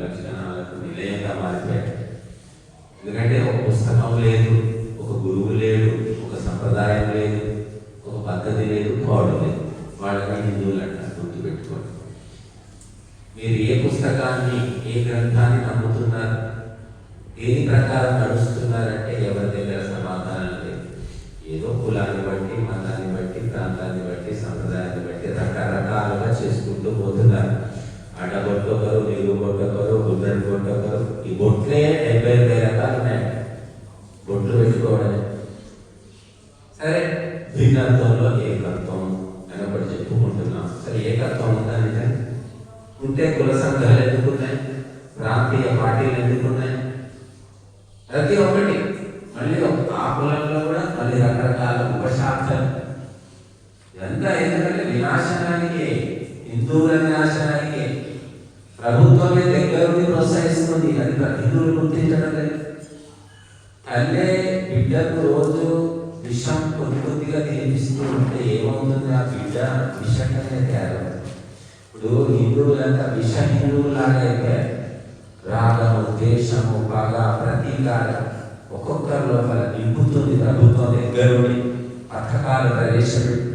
లక్షణాలకు నిలయంగా మారిపోయాడు. ఎందుకంటే ఒక పుస్తకం లేదు, ఒక గురువు లేడు, ఒక సంప్రదాయం లేదు, ఒక పద్ధతి లేదు, కోడు లేదు. వాళ్ళని హిందువులు అంటారు. గుర్తుపెట్టుకోండి. మీరు ఏ పుస్తకాన్ని, ఏ గ్రంథాన్ని నమ్ముతున్నారు, దేని ప్రకారం నడుస్తున్నారంటే ఎవరి దగ్గర సమాధానం లేదు. ఏదో కులాన్ని బట్టి, మతాన్ని బట్టి, ప్రాంతాన్ని బట్టి, సంప్రదాయాన్ని బట్టి రకరకాలుగా చేసుకుంటూ పోతున్నారు. అడ్డగొట్టొకరు, నిలువు కొట్టొకరు, గుడ్డని కొట్టొకరు. ఈ బొట్లే 70 రకాలు ఉన్నాయి. బొట్లు పెట్టుకోవడమే. సరే, భిన్నత్వంలో ఏకత్వం అని ఒకటి చెప్పుకుంటున్నాం. సరే, ఏకత్వం ఉందా? నిజంగా ఉంటే కుల సంఘాలు ఎందుకున్నాయి? ప్రాంతీయ పార్టీలు ఎందుకున్నాయి? ప్రతి ఒక్కటి మళ్ళీ ఆ కులంలో కూడా మళ్ళీ రకరకాల ఉపశాఖలు. ఇదంతా ఎందుకంటే వినాశనానికి, హిందువుల వినాశనానికి ప్రభుత్వమే దగ్గరుండి ప్రోత్సహిస్తుంది. అది హిందువులు గుర్తించడం లేదు. తల్లే బిడ్డకు రోజు విషం కొద్ది కొద్దిగా తినిపిస్తూ ఉంటే ఏమవుతుంది? ఆ బిడ్డ విషంగానే తయారవుతుంది. ఇప్పుడు హిందువులంతా విష హిందువులాగా అయిపోయారు. రాగము, ద్వేషము, పగ, ప్రతీకారం ఒక్కొక్కరి లోపల నింపుతుంది ప్రభుత్వం దగ్గరుండి పథకాలు ప్రవేశపెట్టి.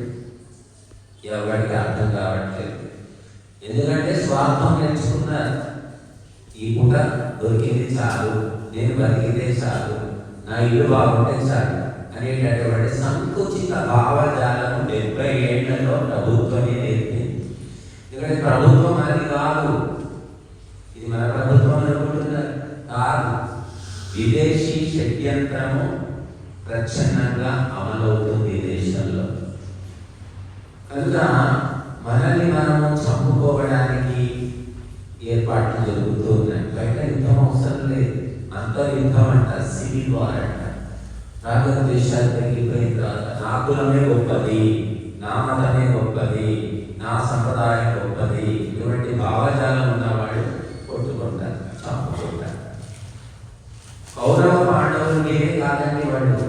ఎవరికి అర్థం కావట్లేదు. ఎందుకంటే స్వార్థం నేర్చుకున్నారు. ఈ పూట దొరికింది చాలు, నేను బతికితే చాలు, నా ఇల్లు బాగుంటే చాలు అనేటటువంటి సంకుచిత భావజాలను 70 ఏళ్లలో ప్రభుత్వమే నేర్పింది. ఎందుకంటే ప్రభుత్వం అది కాదు. ఇది మన ప్రభుత్వం అనుకుంటున్నారు కాదు. విదేశీ షడ్యంత్రము ప్రచ్ఛన్నంగా అమలవుతుంది దేశంలో. కనుక మనల్ని మనము చంపుకోవడానికి ఏర్పాట్లు జరుగుతూ ఉన్నాయి. బయట యుద్ధం అవసరం లేదు. అంతర్యుద్ధం అంట, సివిల్ వార్ అంట. రాగద్వేషాలు తగ్గిపోయిన తర్వాత నా కులమే గొప్పది, నా మతమే గొప్పది, నా సంప్రదాయం గొప్పది, ఇటువంటి భావజాలం ఉన్నవాళ్ళు కొట్టుకుంటారు, చంపుకుంటారు. కౌరవ పాండవులకే కాదండి, వాళ్ళు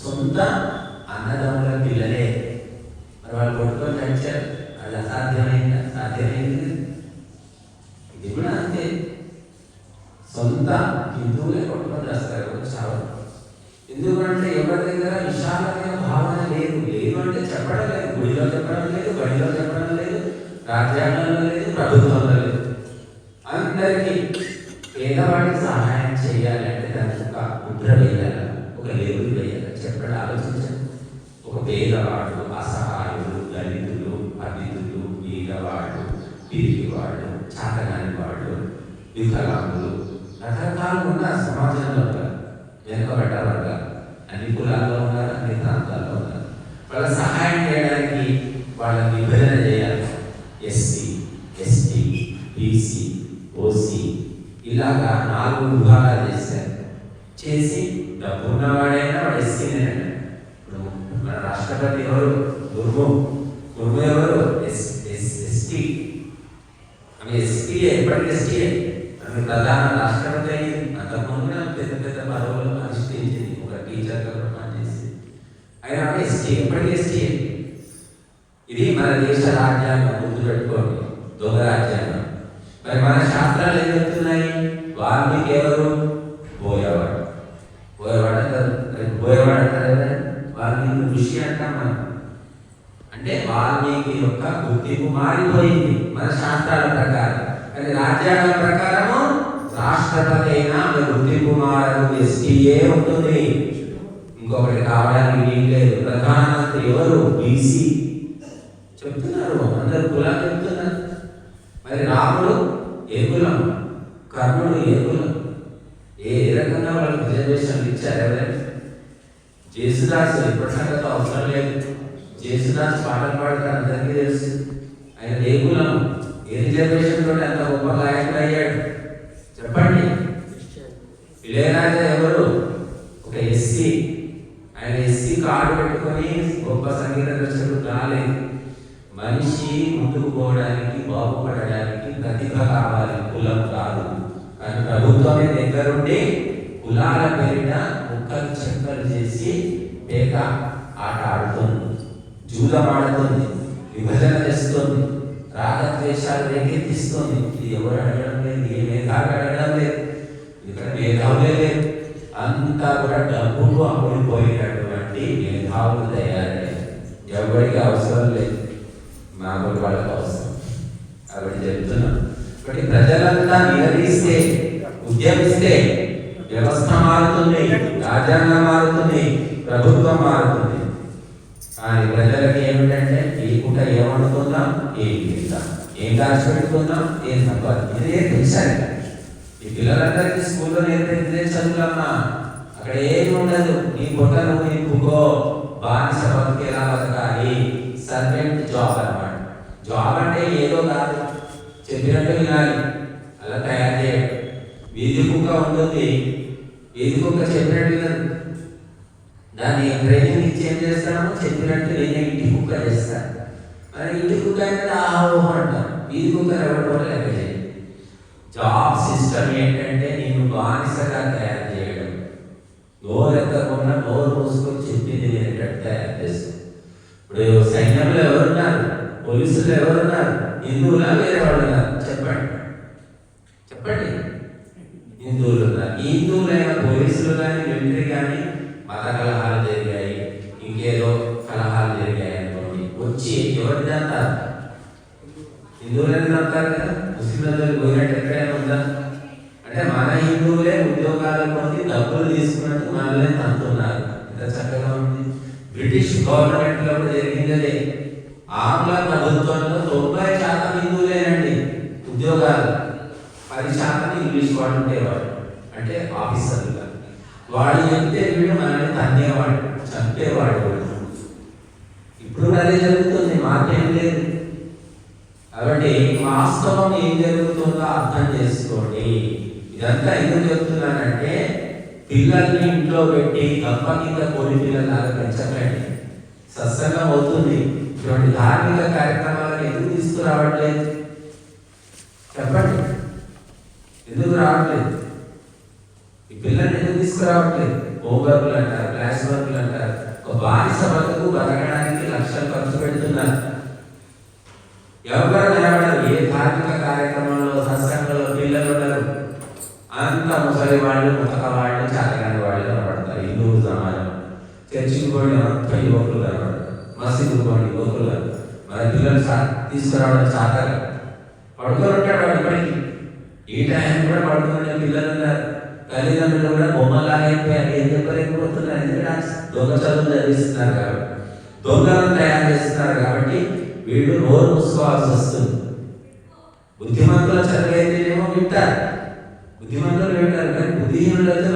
సొంత అన్నదమ్ముల పిల్లలే. మరి వాళ్ళు కొట్టుకొని నడిచారు. అది అసాధ్యమైందా? సాధ్యమైంది. ఇది కూడా అంతే. సొంత హిందువులే కొట్టుకొని రాస్తారు చావు. ఎందుకంటే ఎవరి దగ్గర విశాలమైన భావన లేదు. లేదు అంటే చెప్పడం లేదు. గుడిలో చెప్పడం లేదు, బడిలో చెప్పడం లేదు, రాజ్యాంగంలో లేదు, ప్రభుత్వంలో లేదు. అందరికీ పేదవాడికి సహాయం చేయాలంటే దానికి ఒక ముద్ర వేయాలి, ఒక లేబుల్ వేయాలి. చెప్పడం ఆలోచించండి. ఒక పేదవాడు, అసహాయుడు, దళితులు, అతిథులు, బీదవాడు, పిరికివాడు, చాతగాని వాడు, వికలాంగులు, రకరకాలు ఉన్నారు సమాజంలో. వెనుకబడ్డ వర్గాలు అన్ని కులాల్లో ఉన్నారు, అన్ని ప్రాంతాల్లో ఉన్నారు. వాళ్ళ సహాయం చేయడానికి వాళ్ళని విభజన చేయాలి. ఎస్సీ, ఎస్టీ, బీసీ, ఓసీ ఇలాగా 4 విభాగాలు చేశారు. చేసి డబ్బు ఉన్నవాడైనా వాడు ఎస్సీనే. ఇప్పుడు మన రాష్ట్రపతి ఎవరు? ముర్ము ఎవరు? ఎస్టీ. ఆమె ఎస్టీయే, ఎప్పటికీ ఎస్టీయే. ఆమె ప్రధాన రాష్ట్రపతి అయింది. అంతకుముందు పెద్ద పెద్ద పదవులు అధిష్ఠించింది. ఒక టీచర్గా కూడా పనిచేసింది. అయినా ఆమె ఎస్టీ, ఎప్పటికీ ఎస్టీయే. ఇది మన దేశ రాజ్యాంగం. గుర్తుపెట్టుకోండి, దొంగ రాజ్యాంగం. మరి మన శాస్త్రాలు ఏం చెప్తున్నాయి? వాల్మీకి ఎవరు? బోయవాడు. బోయవాడు అంటారు, బోయవాడు అంటారు కదా. వాల్మీకి ఋషి అంటాం మనం. అంటే వాల్మీకి యొక్క గుర్తింపు మారిపోయింది మన శాస్త్రాల ప్రకారం. కానీ రాజ్యాంగం ప్రకారము రాష్ట్రపతి అయినా గుర్తింపు మారదు, ఎస్టీఏ ఉంటుంది. ఇంకొకటి కావడానికి వీలు లేదు. ప్రధానమంత్రి ఎవరు? బీసీ. చెప్తున్నారు అందరు కులాలు చెప్తున్నారు. మరి రాముడు ఏ కులం? కర్ణుడు ఏ కులం? ఏ రకంగా వాళ్ళకి రిజర్వేషన్లు ఇచ్చారు ఎవరైనా? జేసుదాస్ ఎప్పటి సంగతి అవసరం లేదు. జేసుదాస్ పాటలు పాడతారు, అందరికీ తెలుసు. ఆయన ఏ కులం? ఏ రిజర్వేషన్ తోటి అంత గొప్ప గాయకుడు అయ్యాడు? చెప్పండి. ఇళయరాజా ఎవరు? ఒక ఎస్సీ. ఆయన ఎస్సీ కార్డు పెట్టుకొని గొప్ప సంగీత దర్శకుడు రాలేదు. మనిషి ముందుకు పోవడానికి, బాగుపడడానికి ప్రతిభ కావాలి, కులం కాదు. కానీ ప్రభుత్వమే దగ్గరుండి కులాల పేరిట ముక్కలు చెక్కలు చేసి పేక ఆట ఆడుతుంది, జూదం ఆడుతుంది, విభజన చేస్తుంది, రాగద్వేషాలు రేకెత్తిస్తుంది. ఇది ఎవరు అడగడం లేదు, ఏ మేధావి అడగడం లేదు, ఇక్కడ మేధావులే లేదు, అంతా కూడా డబ్బులు అమ్ముడిపోయినటువంటి మేధావులు తయారయ్యారు. ఎవరికి అవసరం లేదు, మామూలు వాళ్ళకి అవసరం. కాబట్టి చెప్తున్నాం, కాబట్టి ప్రజలంతా నిలదీస్తే, ఉద్యమిస్తే వ్యవస్థ మారుతుంది, రాజ్యాంగం మారుతుంది, ప్రభుత్వం మారుతుంది. కానీ ప్రజలకి ఏమిటంటే ఈ పూట ఏమనుకుందాం, ఏం తింటాం, ఏం దాచి పెట్టుకుందాం, ఏం సంపాదించాలి, ఇదే తెలిసాలి. ఈ పిల్లలందరికీ స్కూల్లో నేర్పేదే చదువులమ్మా, అక్కడ ఏమి ఉండదు. నీ బొట్టను నింపుకో, బానిస బతికేలా బతకాలి, సర్వెంట్ జాబ్ అన్నమాట. జాబ్ అంటే ఏదో కాదు, చెప్పినట్టు వినాలి, అలా తయారు చేయడం. వీధి కుక్క ఉంటుంది, వీధి కుక్క చెప్పినట్టు వినదు, దాన్ని ట్రైనింగ్ ఇచ్చి ఏం చేస్తాము, చెప్పినట్టు నేను ఇంటి కుక్క చేస్తాను. మరి ఇంటి కుక్క అంటే ఆహో అంటాం, వీధి కుక్క ఎవరి లెక్క చేయాలి. జాబ్ సిస్టమ్ ఏంటంటే నేను బానిసగా తయారు చేయడం, నోరు ఎక్కకుండా నోరు మూసుకొని చెప్పింది నేనేటట్టు తయారు చేస్తాను. ఇప్పుడు సైన్యంలో ఎవరున్నారు, పోలీసులు ఎవరున్నారు, హిందువులా వేరే వాళ్ళు ఉన్నారు, చెప్పండి చెప్పండి. హిందువులు ఉన్నారు. ఈ హిందువులైన పోలీసులు కానీ మిలిటరీ కానీ మత కలహాలు జరిగాయి, ఇంకేదో కలహాలు జరిగాయి అనుకోండి, వచ్చి ఎవరిని అంటారు, హిందువులని అంటారు కదా. ముస్లింలు పోయినట్టు ఎక్కడైనా ఉందా అంటే మన హిందువులే ఉద్యోగాల పొంది డబ్బులు తీసుకున్నట్టు మనల్ని అంటున్నారు. ఎంత చక్కగా ఉంది. బ్రిటిష్ గవర్నమెంట్ లో కూడా జరిగిందే. ఆంగ్ల ప్రభుత్వంలో 90% హిందువులేనండి ఉద్యోగాలు, 10% ఇంగ్లీష్ వాళ్ళు ఉండేవాడు, అంటే ఆఫీసర్లుగా. వాడు చెప్తే వీడు మనల్ని తన్నేవాడు, చంపేవాడు. ఇప్పుడు అదే జరుగుతుంది, మాకేం లేదు. కాబట్టి వాస్తవం ఏం జరుగుతుందో అర్థం చేసుకోండి. ఇదంతా ఎందుకు చెప్తున్నానంటే, పిల్లల్ని ఇంట్లో పెట్టి గప్ప కింద కోడి పిల్లలాగా పెంచకండి, సత్సంగం అవుతుంది. ఇటువంటి ధార్మిక కార్యక్రమాలను ఎందుకు తీసుకురావట్లేదు చెప్పండి, ఎందుకు రావట్లేదు? ఈ పిల్లల్ని ఎందుకు తీసుకురావట్లేదు? హోంవర్క్లు అంటారు, క్లాస్ వర్క్లు అంటారు. ఒక బానిస బతుకు బతకడానికి లక్షలు ఖర్చు పెడుతున్నారు. ఎవరు నిలబడరు. ఏ ధార్మిక కార్యక్రమంలో సత్సంగంలో పిల్లలు ఉండరు. అంత ముసలి వాళ్ళు, ముతక వాళ్ళు, చాతగాని వాళ్ళు కనబడతారు. హిందూ సమాజం చర్చికి పోయి అంత యువకులు కనబడతారు, మసీదు పోయి యువకులు. మన పిల్లలు తీసుకురావడం చాతగా పడుకొని ఉంటాడు వాడు. ఇప్పటికీ ఈ టైం కూడా పడుకునే పిల్లలు ఉన్నారు. తల్లిదండ్రులు కూడా బొమ్మలాగైపోయారు, ఏం చెప్పలేకపోతున్నారు. ఎందుకంటే దొంగ చదువులు చదివిస్తున్నారు కాబట్టి, దొంగలను తయారు చేస్తున్నారు కాబట్టి వీళ్ళు నోరు మూసుకోవాల్సి వస్తుంది. బుద్ధిమంతుల చదివైతేనేమో వింటారు, బుద్ధిమంతులు వింటారు. కానీ బుద్ధిహీనులు అయితే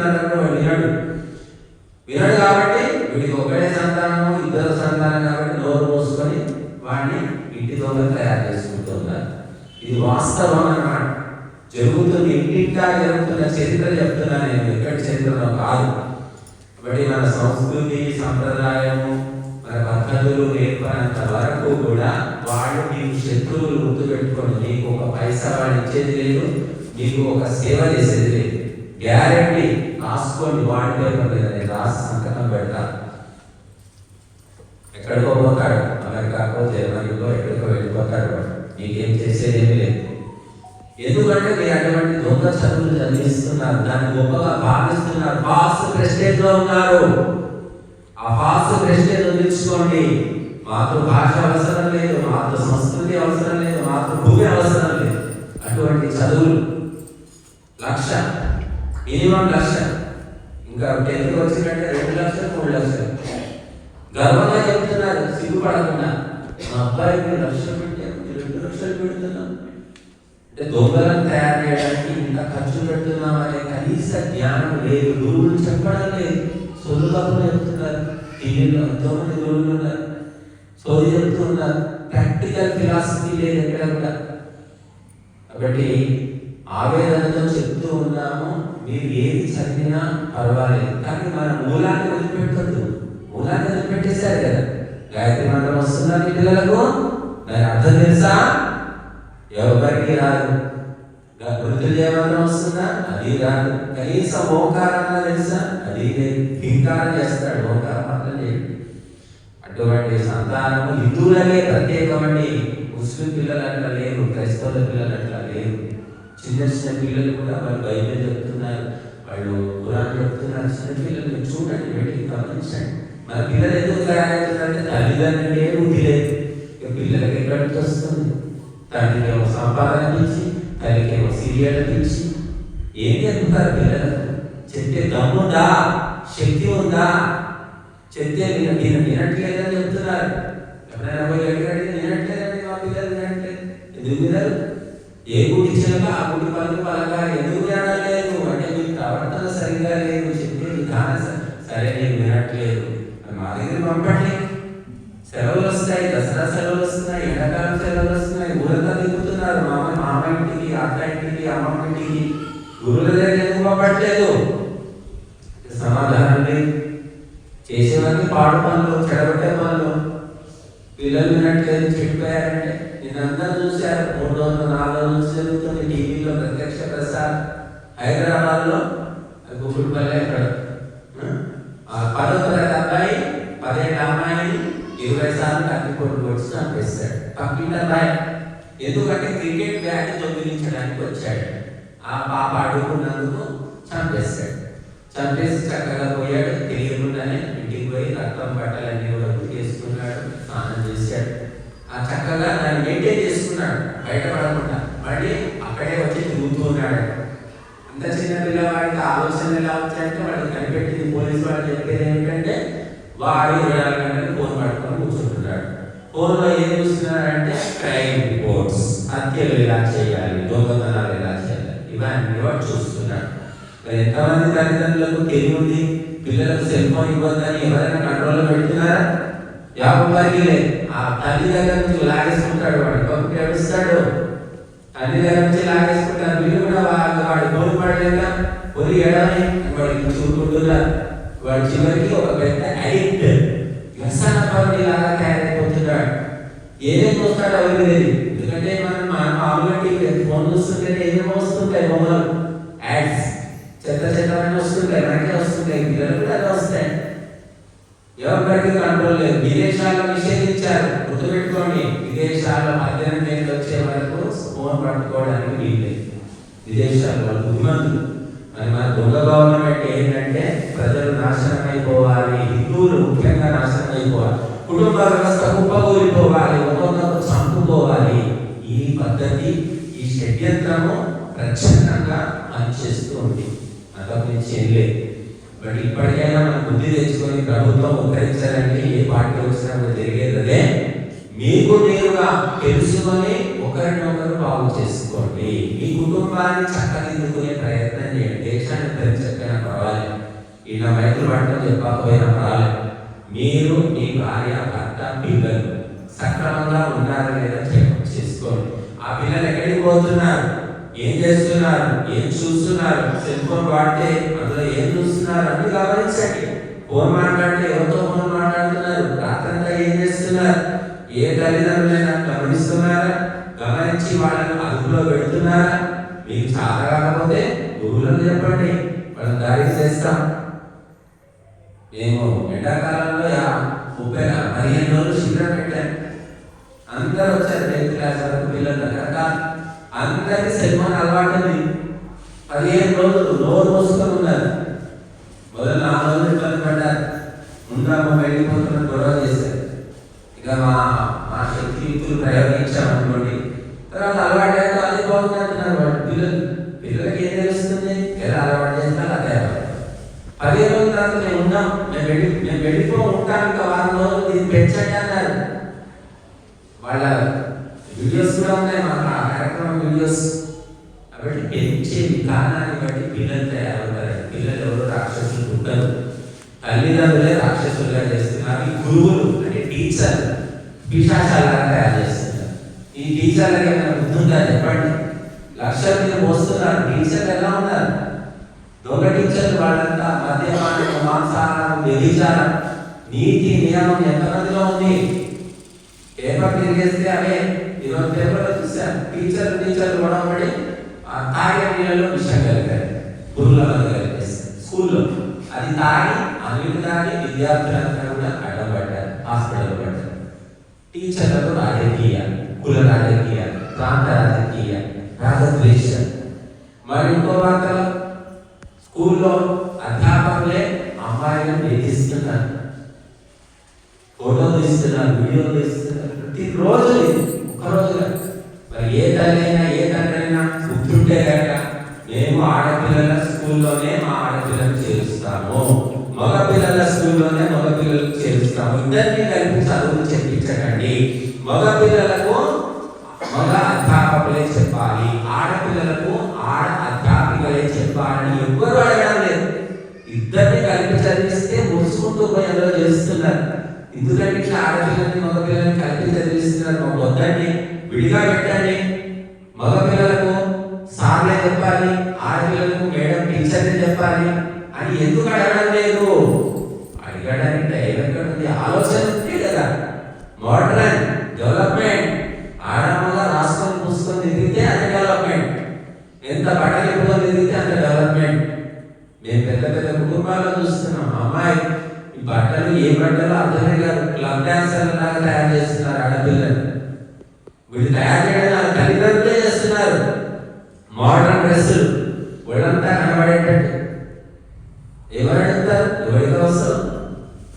వినడు కాబట్టి వీడికి ఒకటే సంతానము, ఇద్దరు సంతానం కాబట్టి నోరు మూసుకొని వాడిని ఇంటి దొంగ తయారు చేసుకుంటున్నారు. ఇది వాస్తవం అన్నమాట, జరుగుతుంది. ఇంటింటా జరుగుతున్న చరిత్ర చెప్తున్నా నేను, ఎక్కడి చరిత్రలో కాదు. కాబట్టి మన సంస్కృతి సంప్రదాయము మన పద్ధతులు నేర్పనంత వరకు కూడా వాళ్ళు మీకు శత్రువులు గుర్తుపెట్టుకోండి. నీకు ఒక పైసా వాడు ఇచ్చేది లేదు, నీకు ఒక సేవ చేసేది లేదు. గ్యారెంటీ రాసుకోండి, వాడి పేపర్ మీద నేను రాసి సంతకం పెడతా. ఎక్కడికో పోతాడు, అమెరికాకో జర్మనీకో ఎక్కడికో వెళ్ళిపోతాడు వాడు, నీకేం చేసేదేమీ లేదు. ఎందుకంటే మీరు అటువంటి దొంగ చదువులు చదివిస్తున్నారు, దాన్ని గొప్పగా భావిస్తున్నారు, ఫాల్స్ ప్రెస్టేజ్ లో ఉన్నారు. ఆ ఫాల్స్ ప్రెస్టేజ్ వదిలించుకోండి. మాతృభాష అవసరం లేదు, మాతృ సంస్కృతి అవసరం లేదు, మాతృభూమి అవసరం లేదు. అటువంటి చదువులు 1,00,000 మినిమం 1,00,000, ఇంకా 10th వచ్చినట్టే 2 లక్షలు 3 లక్షలు గర్వంగా చెప్తున్నారు, సిగ్గుపడకుండా. మా అబ్బాయికి 1,00,000 పెట్టాము, 2 లక్షలు పెడుతున్నాం అంటే దొంగలను తయారు చేయడానికి ఇంత ఖర్చు పెడుతున్నామనే కనీస జ్ఞానం లేదు. గురువులు చెప్పడం లేదు, సొల్లులకు చెప్తున్నారు. టీవీలో ఎంతోమంది గురువులు ఉన్నారు, సోది చెప్తున్నారు. ప్రాక్టికల్ ఫిలాసఫీ లేదు ఎక్కడ కూడా. కాబట్టి ఆవేదనతో చెప్తూ ఉన్నాము, మీరు ఏది చదివినా పర్వాలేదు, కానీ మన మూలాన్ని వదిలిపెట్టద్దు. మూలాన్ని వదిలిపెట్టేశారు కదా. గాయత్రి మంత్రం వస్తుందా మీ పిల్లలకు? దాని అర్థం తెలుసా? ఎవరికి రాదు. మృత్యుంజయ మంత్రం వస్తుందా? అది రాదు. కనీసం ఓంకారం తెలుసా? అది లేదు. హింకారం చేస్తాడు, ఓంకారం మాత్రం లేదు. అటువంటి సంతానము హిందువులకే ప్రత్యేకమండి. ముస్లిం ముస్లిం పిల్లలు అట్లా లేరు, క్రైస్తవుల పిల్లలు అట్లా లేరు. చిన్న చిన్న పిల్లలు కూడా వాళ్ళు బైబిల్ చెప్తున్నారు, వాళ్ళు ఖురాన్ చెప్తున్నారు. చిన్న పిల్లలు చూడండి, వీటికి గమనించండి. మన పిల్లలు ఎందుకు తయారవుతున్నారంటే తల్లిదండ్రులే బుద్ధి లేదు. ఇక పిల్లలకి ఎక్కడికి వస్తుంది? తండ్రికి ఏమో సంపాదన పిలిచి, తల్లికి ఏమో సీరియల్ పిలిచి ఏం చెప్తారు పిల్లలకు? చెప్తే దమ్ముందా, శక్తి ఉందా? చెప్తే వినట్లేదని చెప్తున్నారు. ఎప్పుడైనా పోయి అడిగాడు, వినట్లేదండి మా పిల్లలు, వినట్లేదు. ఎందుకు వినరు? ఏ గుడి చిలక ఆ గుడి పలుకు పలకాలి. ఎందుకు వినలేదు అంటే మీకు ప్రవర్తన సరిగ్గా లేదు, చెప్పే విధానం సరే నేను వినట్లేదు. మా దగ్గర పంపండి, సెలవులు వస్తాయి, దసరా సెలవులు వస్తున్నాయి, ఎండాకాలం సెలవులు వస్తున్నాయి, ఊరంతా తిరుగుతున్నారు. మామ ఇంటికి, అత్త ఇంటికి, అమ్మమ్మ ఇంటికి. గురువుల దగ్గర ఎందుకు పంపట్లేదు? సమాధానం లేదు. చేసేవారికి పాడు పనులు, చెడగొట్టే పనులు. పిల్లలు వినట్లేదు, చెప్పారంటే నేనందరూ చూశారు. 300-400 నుంచి జరుగుతుంది టీవీలో ప్రత్యక్ష ప్రసారం. హైదరాబాద్లో గుగుడుపల్లి అక్కడ 10వ తరగతి అబ్బాయి 10 ఏళ్ళ అమ్మాయిని 20 సార్లు కత్తిపోటు వచ్చి చంపేస్తాడు. పక్కింటి అబ్బాయి ఎందుకంటే క్రికెట్ బ్యాట్ దొంగిలించడానికి వచ్చాడు. ఆ పాప అడుగుకున్నందుకు చంపేస్తాడు. చంపేసి చక్కగా పోయాడు. తెలియకుండానే ఇంటికి పోయి రక్తం బట్టలన్నీ కూడా ఉతికేసుకున్నాడు, స్నానం చేశాడు. ఆ చక్కగా దాన్ని మెయింటైన్ చేసుకున్నాడు, బయటపడకుండా. మళ్ళీ అక్కడే వచ్చి తిరుగుతున్నాడు. అంత చిన్న పిల్లవాడికి ఆలోచన ఎలా వచ్చాయంటే వాడికి కనిపెట్టింది పోలీసు వాళ్ళు చెప్పేది ఏమిటంటే వాడు 24 గంటలు ఫోన్ పట్టుకొని కూర్చుంటున్నాడు. ఫోన్లో ఏం చూస్తున్నాడంటే క్రైమ్ రిపోర్ట్స్, హత్యలు ఎలా చేయాలి, దొంగతనాలు ఎలా చేయాలి, ఇవన్నీ వాడు చూస్తున్నాడు. మరి ఎంతమంది తల్లిదండ్రులకు తెలివి ఉంది? పిల్లలకు సెల్ ఫోన్ ఇవ్వద్దని ఎవరైనా కంట్రోల్లో పెడుతున్నారా? 50 లేదు. ఆ తల్లి దగ్గర నుంచి లాగేసుకుంటాడు, వాడు పప్పుకి ఏడుస్తాడు. తల్లి దగ్గర నుంచి లాగేసుకుంటారు. వీళ్ళు కూడా వాడు ఫోన్ పడలేక పొరి ఏడని వాడికి చూసుకుంటున్నారు. వాడు చివరికి ఒక పెద్ద అడిక్ట్, వ్యసన పరుడి లాగా తయారైపోతున్నాడు. ఏమేమి చూస్తాడో ఎవరికి తెలియదు. ఎందుకంటే మనం మామూలుగా టీవీ ఫోన్ చూస్తుంటే ఏమేమో వస్తుంటాయి, బొమ్మలు, యాడ్స్, చెత్త చెత్తమని వస్తుంటాయి, మనకే వస్తుంటాయి, పిల్లలు కూడా అలా వస్తాయి. ఎవరికి కంట్రోల్ లేదు. విదేశాల్లో నిషేధించారు, గుర్తుపెట్టుకోండి. విదేశాల్లో 18 ఏళ్ళు వచ్చే వరకు ఫోన్ పట్టుకోవడానికి వీల్లేదు. విదేశాల్లో బుద్ధిమంతులు. మరి మన దొంగ గవర్నమెంట్ ఏంటంటే ప్రజలు నాశనం అయిపోవాలి, హిందువులు ముఖ్యంగా నాశనం అయిపోవాలి, కుటుంబ వ్యవస్థ కుప్పకూలిపోవాలి, ఒక్కొక్కరు చంపుకోవాలి. ఈ పద్ధతి, ఈ షడ్యంత్రము ప్రచ్ఛన్నంగా పనిచేస్తూ ఉంది. అంతకుమించి ఏం లేదు. బట్ ఇప్పటికైనా మనం బుద్ధి తెచ్చుకొని ప్రభుత్వం ఉద్ధరించాలంటే ఏ పార్టీ వచ్చినా జరిగేది అదే. మీకు నేరుగా తెలుసుకొని ఒకరినొకరు బాగు చేసుకోండి. మీ కుటుంబాన్ని చక్కదిద్దుకునే ప్రయత్నం చేయండి. దేశాన్ని ఉద్ధరించకపోయినా పర్వాలేదు, ఇలా మైకులు పట్టడం చెప్పకపోయినా పర్వాలేదు. మీరు, మీ భార్య, భర్త, పిల్లలు సక్రమంగా ఉన్నారా లేదా చెక్ చేసుకోండి. ఆ పిల్లలు ఎక్కడికి పోతున్నారు, ఏం చేస్తున్నారు, ఏం చూస్తున్నారు, సెల్ ఫోన్ వాడితే అందులో ఏం చూస్తున్నారు అన్ని గమనించండి. ఫోన్ మాట్లాడితే ఎవరితో ఫోన్ మాట్లాడుతున్నారు, రాత్రంతా ఏం చేస్తున్నారు, ఏ తల్లిదండ్రులైనా గమనిస్తున్నారా, గమనించి వాళ్ళని అదుపులో పెడుతున్నారా? మీకు చాలా కాకపోతే గురువులకు చెప్పండి, వాళ్ళని దారికి చేస్తాం. మేము ఎండాకాలంలో 15 రోజులు శిబిరం పెట్టాను. అందరూ వచ్చారు, 10th క్లాస్ వరకు పిల్లలు రకరకాల. అందరికీ సెల్ ఫోన్ అలవాటు ఉంది. 15 రోజులు నోరు మూసుకొని ఉన్నారు. మొదలు 4 రోజులు ఇబ్బంది పడ్డారు. ముందు వెళ్ళిపోతున్న గొడవ చేశారు. ఇక మా శక్తియుక్తులు ప్రయోగించామనుకోండి. తర్వాత అలవాటు అయితే అది బాగుంది అంటున్నారు వాళ్ళు. పిల్లలకి ఏం తెలుస్తుంది, ఎలా అలవాటు చేస్తారో అదే అలవాటు. 15 రోజుల తర్వాత మేము ఉన్నాం, మేము వెళ్ళిపో ఉంటాం, ఇంకా 1 రోజులు దీన్ని పెంచండి అన్నారు. వాళ్ళ వీడియోస్ కూడా ఉన్నాయి, మా కార్యక్రమం వీడియోస్. కాబట్టి పెంచే విధానాన్ని బట్టి పిల్లలు తయారవుతారు. పిల్లలు ఎవరు రాక్షసులు పుట్టరు, తల్లిదండ్రులే రాక్షసులుగా చేస్తున్నారు. ఈ గురువులు అంటే టీచర్లు పిశాచాలుగా తయారు చేస్తున్నారు. ఈ టీచర్లకి ఏమైనా బుద్ధి ఉందా చెప్పండి? లక్షల మీద మోస్తున్నారు. టీచర్లు ఎలా ఉన్నారు? దొంగ టీచర్లు. వాళ్ళంతా మద్యపానం, మాంసాహారం, వ్యభిచారం, నీతి నియమం ఎంతమందిలో ఉంది? పేపర్ తిరిగేస్తే అవే. ఈరోజు పేపర్లో చూసాను, టీచర్లు గొడవపడి ఆ తాగే నీళ్ళలో విషయం కలిగారు, గురువుల కలిపేస్తారు స్కూల్లో. అది తాగి అన్నిటి తాగి విద్యార్థులంతా కూడా అడ్డం పడ్డారు, హాస్పిటల్ పడ్డారు. టీచర్లకు రాజకీయాలు కుల రాజకీయాలు, ప్రాంత రాజకీయాలు, రాగద్వేషాలు. మరి ఇంకో వార్తలు స్కూల్లో అధ్యాపకులే అమ్మాయిలను వేధిస్తున్నారు, ఫోటోలు తీస్తున్నారు, వీడియోలు తీస్తున్నారు. ప్రతిరోజు ఒక్కరోజు మరి ఏ తల్లైనా ఏ తండ్రైనా గుర్తుంటే కనుక మేము ఆడపిల్లల స్కూల్లోనే మా ఆడపిల్లలు చేరుస్తాము, మగ పిల్లల స్కూల్లోనే మగ పిల్లలకు చేరుస్తాము. ఇద్దరిని కలిపి చదువులు చెప్పించకండి. మగ పిల్లలకు మగ అధ్యాపకులే చెప్పాలి, ఆడపిల్లలకు ఆడ అధ్యాపికలే చెప్పాలని ఎవ్వరు అడగడం లేదు. ఇద్దరిని కలిపి చదివిస్తే ముసుకుంటూ పోయేలో చేస్తున్నారు. ఎందుకంటే ఇట్లా ఆడపిల్లల్ని మగ పిల్లల్ని కలిపి చదివిస్తున్నారు. మాకు వద్దండి, విడిగా పెట్టండి. మగ పిల్లలకు సార్లే చెప్పాలి, ఆడపిల్లలకు మేడం టీచర్ని చెప్పాలి అని ఎందుకు అడగడం లేదు? అడగడానికి టైం ఎక్కడ ఉంది? ఆలోచన ఉంది కదా. మోడర్న్ డెవలప్మెంట్, ఆడమ్మగా రాసుకొని పూసుకొని తిరిగితే అది డెవలప్మెంట్, ఎంత బట్టలు ఎప్పుకొని తిరిగితే అంత డెవలప్మెంట్. మేము పెద్ద పెద్ద కుటుంబాల్లో చూస్తున్నాం, అమ్మాయి ఈ బట్టలు ఏ బట్టలు అర్థమే కాదు, క్లబ్ డాన్సర్ల లాగా తయారు చేస్తున్నారు ఆడపిల్లలు. వీళ్ళు తయారు చేయడం తల్లిదండ్రులే చేస్తున్నారు. మోడర్న్ డ్రెస్సులు ఒళ్ళంతా కనబడేటట్టు. ఎవరు అడుగుతారు? ఎవరికి అవసరం?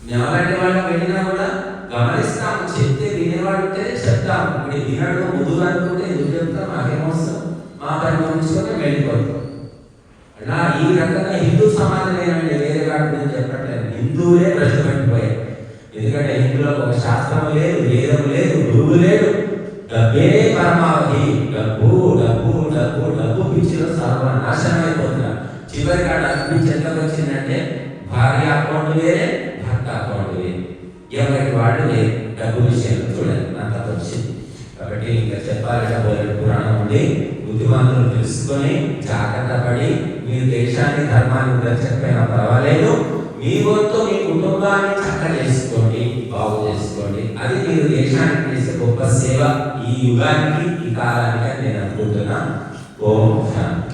మేమలాంటి వాళ్ళు వెళ్ళినా కూడా గమనిస్తాము, చెప్తే వినేవాడు ఉంటేనే చెప్తాము. ఇప్పుడు వినడు ముందుగా అనుకుంటే ఎందుకు చెప్తాం? మాకేమవసరం, మా పని గురించుకొని వెళ్ళిపోతాం. అలా ఈ రకంగా హిందూ సమాజం ఏమంటే వేరే వాటి గురించి చెప్పట్లేదు, హిందువులే ప్రశ్నపెట్టిపోయాయి. ఎందుకంటే హిందువులకు ఒక శాస్త్రం లేదు, వేదం లేదు, గురువు లేదు, డబ్బే పరమావధి. డబ్బు డబ్బు డబ్బు డబ్బు పిచ్చిలో సర్వనాశనం అయిపోతున్నారు. చివరికి ఆ డబ్బు పిచ్చి ఎంతకు వచ్చిందంటే భార్య అకౌంట్ వేరే, భర్త అకౌంట్ వేరే, ఎవరికి వాళ్ళు లేదు. డబ్బు విషయంలో చూడండి అంత వచ్చింది. కాబట్టి ఇంకా చెప్పాలంటే బోలెడు పురాణం ఉంది. బుద్ధిమంతులు తెలుసుకొని జాగ్రత్త పడి మీరు దేశాన్ని ధర్మాన్ని కూడా చెప్పైనా పర్వాలేదు, మీ వంతు మీ కుటుంబాన్ని చక్క చేసుకోండి, బాగు చేసుకోండి. అది మీరు దేశానికి చేసే గొప్ప సేవ ఈ యుగానికి, ఈ కాలానికి అని నేను అనుకుంటున్నా. ఓం శాంతి.